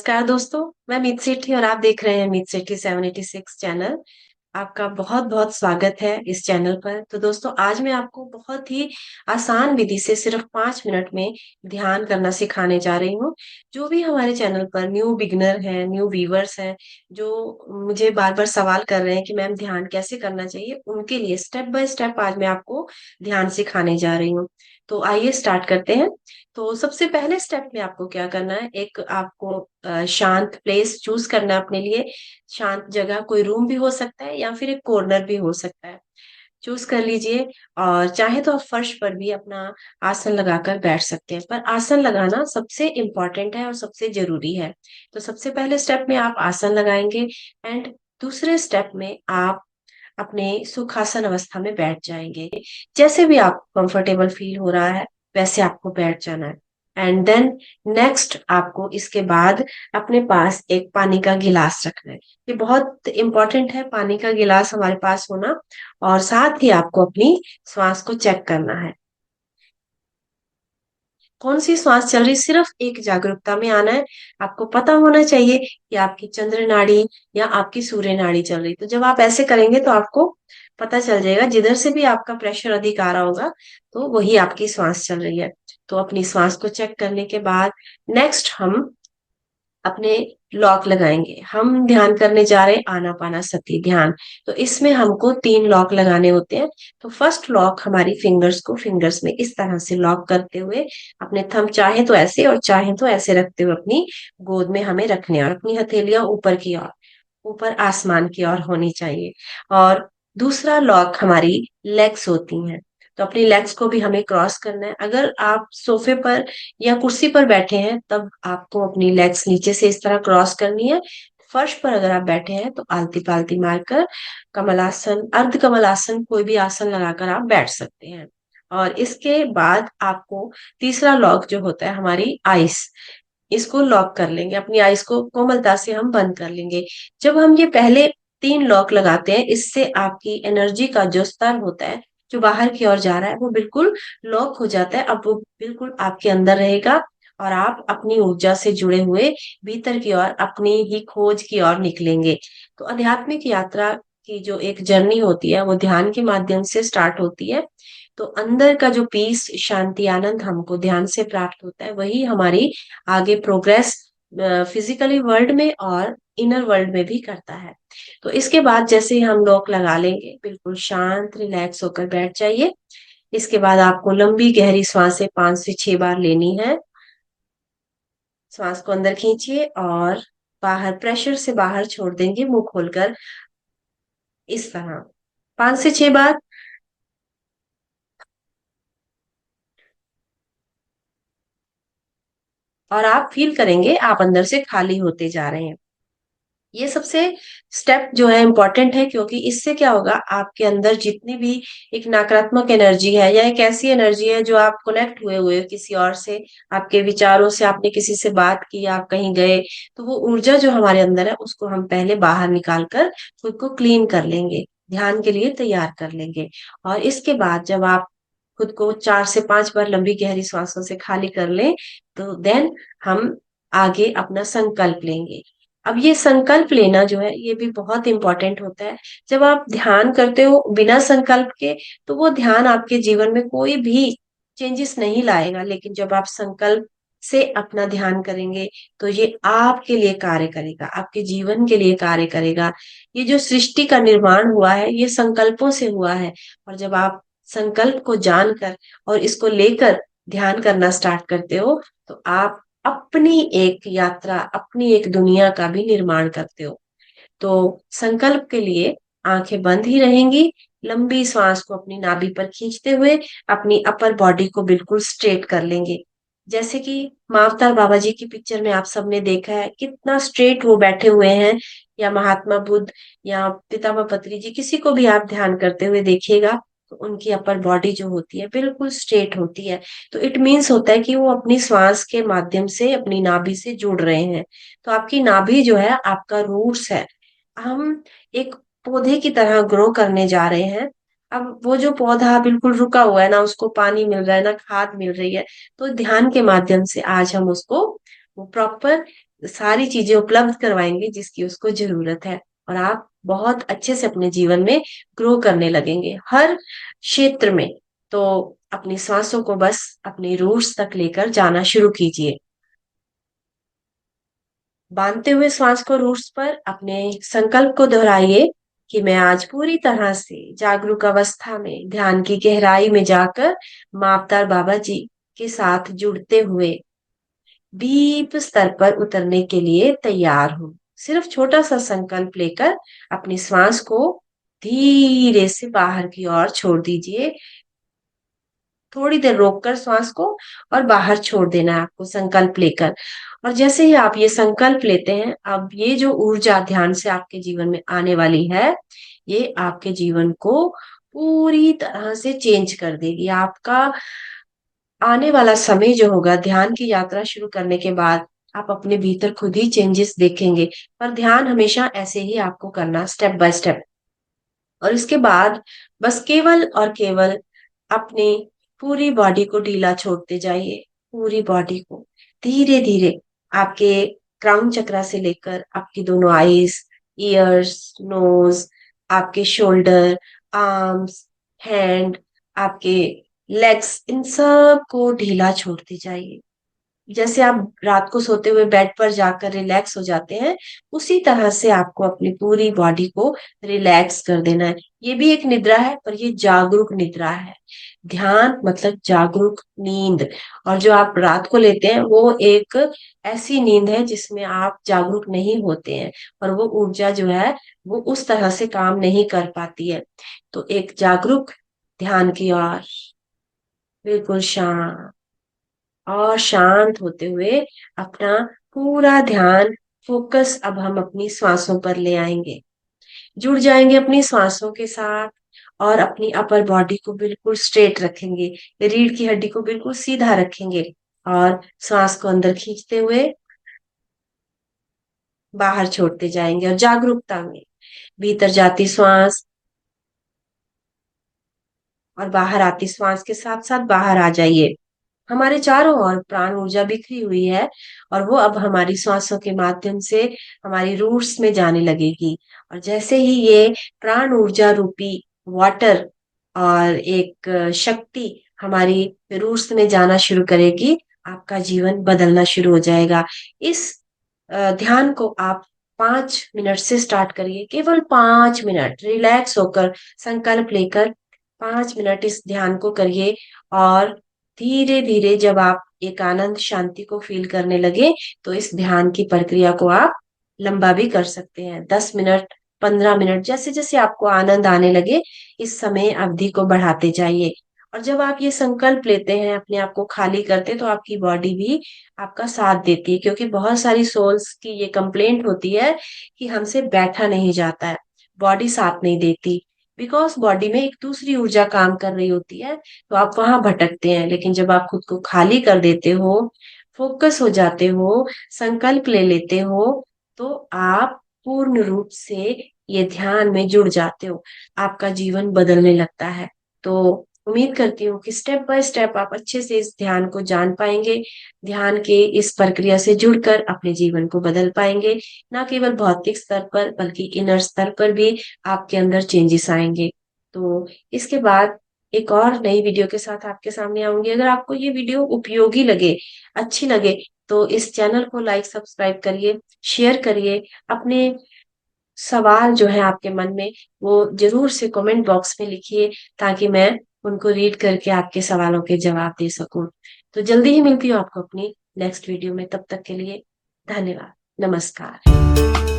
नमस्कार दोस्तों, मैं मीत सेठी और आप देख रहे हैं मीत सेठी 786 चैनल। आपका बहुत-बहुत स्वागत है इस चैनल पर। तो दोस्तों आज मैं आपको बहुत ही आसान विधि से सिर्फ 5 मिनट में ध्यान करना सिखाने जा रही हूँ। जो भी हमारे चैनल पर न्यू बिगिनर हैं, न्यू व्यूअर्स हैं, जो मुझे बार-बार सवाल कर रहे हैं कि मैम ध्यान कैसे करना चाहिए, उनके लिए स्टेप बाय स्टेप आज मैं आपको ध्यान सिखाने जा रही हूँ। तो आइए स्टार्ट करते हैं। तो सबसे पहले स्टेप में आपको क्या करना है, एक आपको शांत प्लेस चूज करना है अपने लिए। शांत जगह कोई रूम भी हो सकता है या फिर एक कॉर्नर भी हो सकता है। चूज कर लीजिए और चाहे तो आप फर्श पर भी अपना आसन लगाकर बैठ सकते हैं, पर आसन लगाना सबसे इम्पोर्टेंट है और सबसे जरूरी है। तो सबसे पहले स्टेप में आप आसन लगाएंगे एंड दूसरे स्टेप में आप अपने सुखासन अवस्था में बैठ जाएंगे। जैसे भी आपको कंफर्टेबल फील हो रहा है वैसे आपको बैठ जाना है। एंड देन नेक्स्ट आपको इसके बाद अपने पास एक पानी का गिलास रखना है। ये बहुत इंपॉर्टेंट है पानी का गिलास हमारे पास होना। और साथ ही आपको अपनी श्वास को चेक करना है, कौन सी श्वास चल रही, सिर्फ एक जागरूकता में आना है। आपको पता होना चाहिए कि आपकी चंद्र नाड़ी या आपकी सूर्य नाड़ी चल रही। तो जब आप ऐसे करेंगे तो आपको पता चल जाएगा, जिधर से भी आपका प्रेशर अधिक आ रहा होगा तो वही आपकी श्वास चल रही है। तो अपनी श्वास को चेक करने के बाद नेक्स्ट हम अपने लॉक लगाएंगे। हम ध्यान करने जा रहे हैं आनापानासती ध्यान। तो इसमें हमको 3 लॉक लगाने होते हैं। तो फर्स्ट लॉक हमारी फिंगर्स को फिंगर्स में इस तरह से लॉक करते हुए अपने थंब चाहे तो ऐसे और चाहे तो ऐसे रखते हुए अपनी गोद में हमें रखने, और अपनी हथेलियां ऊपर की ओर, ऊपर आसमान की ओर होनी चाहिए। और दूसरा लॉक हमारी लेग्स होती हैं। तो अपनी लेग्स को भी हमें क्रॉस करना है। अगर आप सोफे पर या कुर्सी पर बैठे हैं तब आपको अपनी लेग्स नीचे से इस तरह क्रॉस करनी है। फर्श पर अगर आप बैठे हैं तो आलती पालती मारकर कमलासन, अर्ध कमलासन, कोई भी आसन लगाकर आप बैठ सकते हैं। और इसके बाद आपको तीसरा लॉक जो होता है हमारी आइस, इसको लॉक कर लेंगे। अपनी आइस को कोमलता से हम बंद कर लेंगे। जब हम ये पहले 3 लॉक लगाते हैं, इससे आपकी एनर्जी का जो स्तर होता है जो बाहर की ओर जा रहा है वो बिल्कुल लॉक हो जाता है। अब वो बिल्कुल आपके अंदर रहेगा और आप अपनी ऊर्जा से जुड़े हुए भीतर की ओर, अपनी ही खोज की ओर निकलेंगे। तो आध्यात्मिक यात्रा की जो एक जर्नी होती है वो ध्यान के माध्यम से स्टार्ट होती है। तो अंदर का जो पीस, शांति, आनंद हमको ध्यान से प्राप्त होता है, वही हमारी आगे प्रोग्रेस फिजिकली वर्ल्ड में और इनर वर्ल्ड में भी करता है। तो इसके बाद जैसे ही हम लॉक लगा लेंगे, बिल्कुल शांत रिलैक्स होकर बैठ जाइए। इसके बाद आपको लंबी गहरी सांसें 5 से 6 बार लेनी है। श्वास को अंदर खींचिए और बाहर, प्रेशर से बाहर छोड़ देंगे मुंह खोलकर, इस तरह 5 से 6 बार। और आप फील करेंगे आप अंदर से खाली होते जा रहे हैं। ये सबसे स्टेप जो है इम्पोर्टेंट है, क्योंकि इससे क्या होगा, आपके अंदर जितनी भी एक नकारात्मक एनर्जी है या एक ऐसी एनर्जी है जो आप कनेक्ट हुए हुए हो किसी और से, आपके विचारों से, आपने किसी से बात की, आप कहीं गए, तो वो ऊर्जा जो हमारे अंदर है उसको हम पहले बाहर निकाल कर खुद को क्लीन कर लेंगे, ध्यान के लिए तैयार कर लेंगे। और इसके बाद जब आप खुद को 4 से 5 बार लंबी गहरी सांसों से खाली कर लें तो देन हम आगे अपना संकल्प लेंगे। अब ये संकल्प लेना जो है ये भी बहुत इंपॉर्टेंट होता है। जब आप ध्यान करते हो बिना संकल्प के तो वो ध्यान आपके जीवन में कोई भी चेंजेस नहीं लाएगा, लेकिन जब आप संकल्प से अपना ध्यान करेंगे तो ये आपके लिए कार्य करेगा, आपके जीवन के लिए कार्य करेगा। ये जो सृष्टि का निर्माण हुआ है ये संकल्पों से हुआ है। और जब आप संकल्प को जानकर और इसको लेकर ध्यान करना स्टार्ट करते हो तो आप अपनी एक यात्रा, अपनी एक दुनिया का भी निर्माण करते हो। तो संकल्प के लिए आंखें बंद ही रहेंगी। लंबी सांस को अपनी नाभि पर खींचते हुए अपनी अपर बॉडी को बिल्कुल स्ट्रेट कर लेंगे। जैसे कि मावतार बाबा जी की पिक्चर में आप सबने देखा है कितना स्ट्रेट वो बैठे हुए हैं, या महात्मा बुद्ध या पितामह पत्री जी, किसी को भी आप ध्यान करते हुए देखिएगा तो उनकी अपर बॉडी जो होती है बिल्कुल स्ट्रेट होती है। तो इट मीन्स होता है कि वो अपनी श्वास के माध्यम से अपनी नाभि से जुड़ रहे हैं। तो आपकी नाभि जो है आपका रूट्स है। हम एक पौधे की तरह ग्रो करने जा रहे हैं। अब वो जो पौधा बिल्कुल रुका हुआ है, ना उसको पानी मिल रहा है ना खाद मिल रही है, तो ध्यान के माध्यम से आज हम उसको वो प्रॉपर सारी चीजें उपलब्ध करवाएंगे जिसकी उसको जरूरत है। और आप बहुत अच्छे से अपने जीवन में ग्रो करने लगेंगे हर क्षेत्र में। तो अपनी सांसों को बस अपनी रूट्स तक लेकर जाना शुरू कीजिए। बांधते हुए श्वास को रूट्स पर अपने संकल्प को दोहराइए कि मैं आज पूरी तरह से जागरूक अवस्था में ध्यान की गहराई में जाकर मापदार बाबा जी के साथ जुड़ते हुए डीप स्तर पर उतरने के लिए तैयार हूं। सिर्फ छोटा सा संकल्प लेकर अपनी श्वास को धीरे से बाहर की ओर छोड़ दीजिए। थोड़ी देर रोककर श्वास को और बाहर छोड़ देना है आपको संकल्प लेकर। और जैसे ही आप ये संकल्प लेते हैं, अब ये जो ऊर्जा ध्यान से आपके जीवन में आने वाली है, ये आपके जीवन को पूरी तरह से चेंज कर देगी। आपका आने वाला समय जो होगा ध्यान की यात्रा शुरू करने के बाद, आप अपने भीतर खुद ही चेंजेस देखेंगे। पर ध्यान हमेशा ऐसे ही आपको करना, स्टेप बाय स्टेप। और इसके बाद बस केवल और केवल अपनी पूरी बॉडी को ढीला छोड़ते जाइए। पूरी बॉडी को धीरे धीरे, आपके क्राउन चक्रा से लेकर आपकी दोनों आईज, ईयर्स, नोज, आपके शोल्डर, आर्म्स, हैंड, आपके लेग्स, इन सब को ढीला छोड़ते जाइए। जैसे आप रात को सोते हुए बेड पर जाकर रिलैक्स हो जाते हैं, उसी तरह से आपको अपनी पूरी बॉडी को रिलैक्स कर देना है। ये भी एक निद्रा है, पर ये जागरूक निद्रा है। ध्यान मतलब जागरूक नींद। और जो आप रात को लेते हैं वो एक ऐसी नींद है जिसमें आप जागरूक नहीं होते हैं, और वो ऊर्जा जो है वो उस तरह से काम नहीं कर पाती है। तो एक जागरूक ध्यान की ओर, बिल्कुल शांत और शांत होते हुए अपना पूरा ध्यान, फोकस अब हम अपनी श्वासों पर ले आएंगे। जुड़ जाएंगे अपनी श्वासों के साथ, और अपनी अपर बॉडी को बिल्कुल स्ट्रेट रखेंगे। रीढ़ की हड्डी को बिल्कुल सीधा रखेंगे, और श्वास को अंदर खींचते हुए बाहर छोड़ते जाएंगे। और जागरूकता में भीतर जाती श्वास और बाहर आती श्वास के साथ साथ बाहर आ जाइए। हमारे चारों ओर प्राण ऊर्जा बिखरी हुई है, और वो अब हमारी सांसों के माध्यम से हमारी रूट्स में जाने लगेगी। और जैसे ही ये प्राण ऊर्जा रूपी वाटर और एक शक्ति हमारी रूट्स में जाना शुरू करेगी, आपका जीवन बदलना शुरू हो जाएगा। इस ध्यान को आप 5 मिनट से स्टार्ट करिए। केवल 5 मिनट रिलैक्स होकर संकल्प लेकर 5 मिनट इस ध्यान को करिए। और धीरे धीरे जब आप एक आनंद शांति को फील करने लगे, तो इस ध्यान की प्रक्रिया को आप लंबा भी कर सकते हैं। 10 मिनट, 15 मिनट, जैसे जैसे आपको आनंद आने लगे, इस समय अवधि को बढ़ाते जाइए। और जब आप ये संकल्प लेते हैं, अपने आप को खाली करते हैं, तो आपकी बॉडी भी आपका साथ देती है। क्योंकि बहुत सारी सोल्स की ये कंप्लेंट होती है कि हमसे बैठा नहीं जाता है, बॉडी साथ नहीं देती। बिकॉज बॉडी में एक दूसरी ऊर्जा काम कर रही होती है, तो आप वहां भटकते हैं। लेकिन जब आप खुद को खाली कर देते हो, फोकस हो जाते हो, संकल्प ले लेते हो, तो आप पूर्ण रूप से ये ध्यान में जुड़ जाते हो। आपका जीवन बदलने लगता है। तो उम्मीद करती हूँ कि स्टेप बाय स्टेप आप अच्छे से इस ध्यान को जान पाएंगे। ध्यान के इस प्रक्रिया से जुड़कर अपने जीवन को बदल पाएंगे। ना केवल भौतिक स्तर पर, बल्कि इनर स्तर पर भी आपके अंदर चेंजेस आएंगे। तो इसके बाद एक और नई वीडियो के साथ आपके सामने आऊंगी। अगर आपको ये वीडियो उपयोगी लगे, अच्छी लगे, तो इस चैनल को लाइक, सब्सक्राइब करिए, शेयर करिए। अपने सवाल जो है आपके मन में, वो जरूर से कमेंट बॉक्स में लिखिए, ताकि मैं उनको रीड करके आपके सवालों के जवाब दे सकूं। तो जल्दी ही मिलती हूँ आपको अपनी नेक्स्ट वीडियो में। तब तक के लिए धन्यवाद। नमस्कार।